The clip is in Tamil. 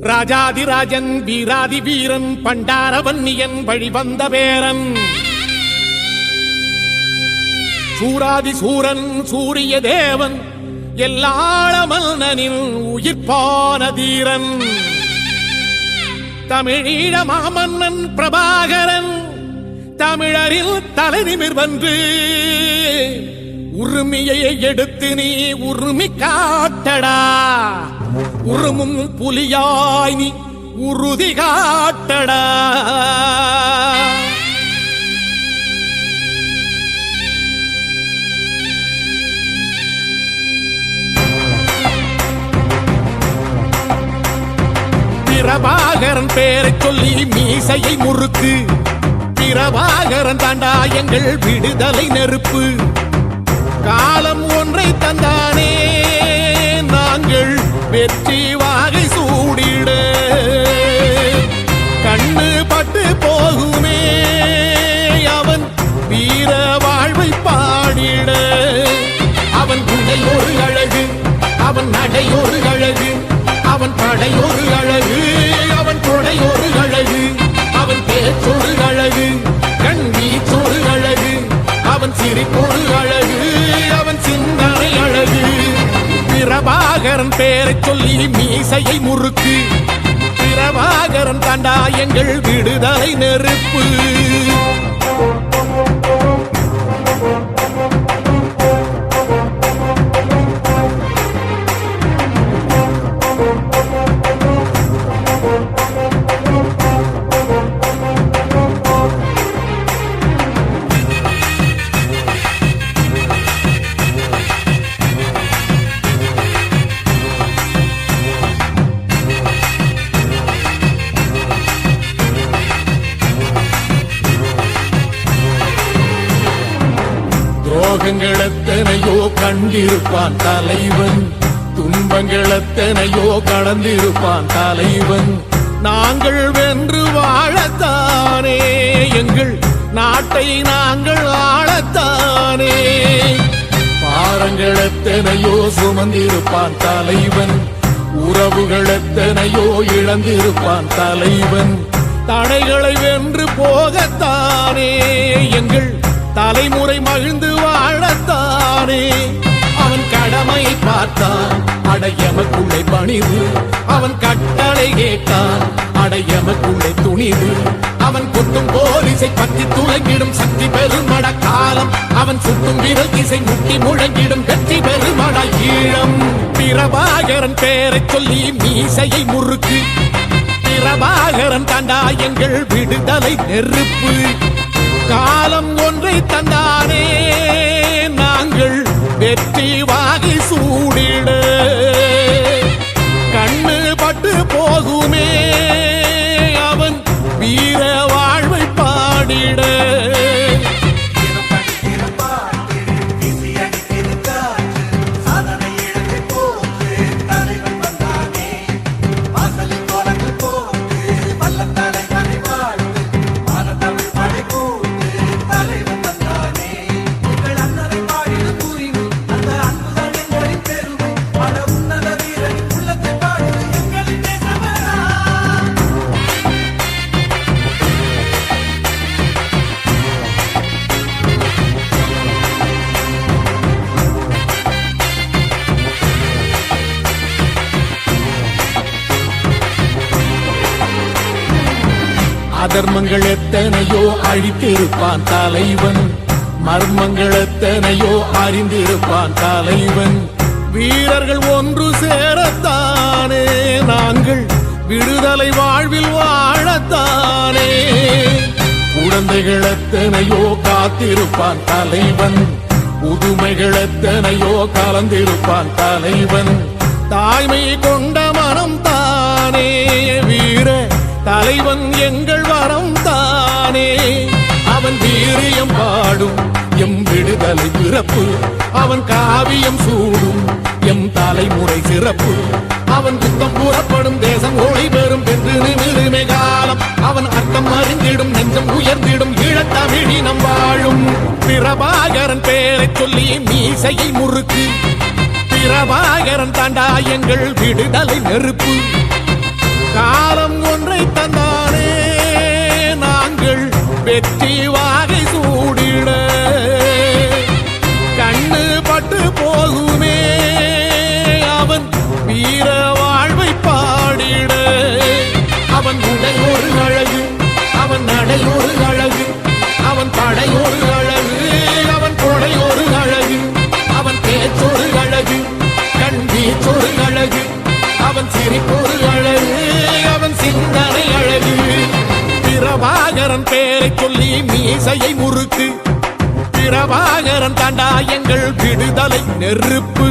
ராஜாதிராஜன் வீராதி வீரன் பண்டாரவன்னியன் வழிவந்த பேரன் சூராதி சூரன் சூரிய தேவன் எல்லாள மன்னனின் உயிர்ப்பான தீரன் தமிழீழ மாமன்னன் பிரபாகரன் தமிழரில் தலை நிமிர்வன்று உரிமையை எடுத்து நீ உரிமை காட்டடா உருமும் புலியாய் நீ உறுதி காட்டடா பிரபாகரன் பேரை சொல்லி மீசையை முறுக்கு பிரபாகரன் தாண்டா எங்கள் விடுதலை நெருப்பு காலம் ஒன்றை தந்தானே நாங்கள் வெற்றி வாகை சூடிட கண்ணு பட்டு போகுமே அவன் வீர வாழ்வை பாடிட அவன் குடை ஒரு அழகு அவன் நடை ஒரு அழகு அவன் படை ஒரு அழகு அவன் கொடை ஒரு அழகு அவன் பேச்சொரு அழகு கண் வீச்சொரு அழகு அவன் சிரிப்பொரு அழகு அவன் சிந்தனை அழகு பிரபாகரன் பேரை சொல்லி மீசையை முறுக்கு பிரபாகரன் தாண்டா எங்கள் விடுதலை நெருப்பு துரோகங்கள் எத்தனையோ கண்டிருப்பான் தலைவன் துன்பங்கள் எத்தனையோ கடந்திருப்பான் தலைவன் நாங்கள் வென்று வாழத்தானே எங்கள் நாட்டை நாங்கள் ஆளத்தானே பாரங்கள் எத்தனையோ சுமந்திருப்பான் தலைவன் உறவுகள் எத்தனையோ இழந்திருப்பான் தலைவன் தடைகளை வென்று போகத்தானே எங்கள் தலைமுறை மகிழ்ந்து வாழத்தானே அவன் கடமை பார்த்தான் அடையமக்குள்ளே பணிவு அவன் கட்டளை கேட்டான் அடையமக்குள்ளே துணிவு அவன் கொட்டும் போலீசை பற்றி துளங்கிடும் சக்தி பெருமட காலம் அவன் சுட்டும் விரல் திசை முட்டி முழங்கிடும் வெற்றி பெருமட ஈழம் பிரபாகரன் பேரை சொல்லி மீசையை முறுக்கு பிரபாகரன் தாண்டா எங்கள் விடுதலை நெருப்பு காலம் ஒன்றை தந்தானே நாங்கள் வெற்றி வாகை சூடிட கண்ணு பட்டு போகுமே அவன் வீர வாழ்வை பாடிட அதர்மங்கள் எத்தனையோ அழித்திருப்பான் தலைவன் மர்மங்கள் எத்தனையோ அறிந்திருப்பான் தலைவன் வீரர்கள் ஒன்று சேரத்தானே நாங்கள் விடுதலை வாழ்வில் வாழத்தானே குழந்தைகள் எத்தனையோ காத்திருப்பான் தலைவன் புதுமைகள் எத்தனையோ கலந்திருப்பான் தலைவன் தாய்மை கொண்ட மனம் தானே வீர தலைவன் எங்கள் வரம் தானே அவன் வீரியம் பாடும் எம் விடுதலை பிறப்பு அவன் காவியம் சூடும் எம் தலைமுறை சிறப்பு அவன் குத்தம் கூறப்படும் தேசம் ஒளி பெறும் என்று நிமிருமே காலம் அவன் அர்த்தம் அறிந்திடும் நெஞ்சம் உயர்ந்திடும் ஈழத்தமிழினம் வாழும் பிரபாகரன் பேரை சொல்லி மீசையை முறுக்கு பிரபாகரன் தாண்டா எங்கள் விடுதலை நெருப்பு காலம் ஒன்றை தந்தானே நாங்கள் வெற்றி வாகை சூடிட கண்ணு பட்டு போகுமே அவன் வீர வாழ்வை பாடிட அவன் உடை ஒரு அழகு அவன் நடை ஒரு அழகு அவன் படை ஒரு அழகு அவன் கொடை ஒரு அழகு அவன் பேச்சொரு அழகு கண் வீச்சொரு அழகு அவன் சிரிப்பொரு அழகு அவன் சிந்தனை அழகு பிரபாகரன் பேரை சொல்லி மீசையை முறுக்கு பிரபாகரன் தாண்டா எங்கள் விடுதலை நெருப்பு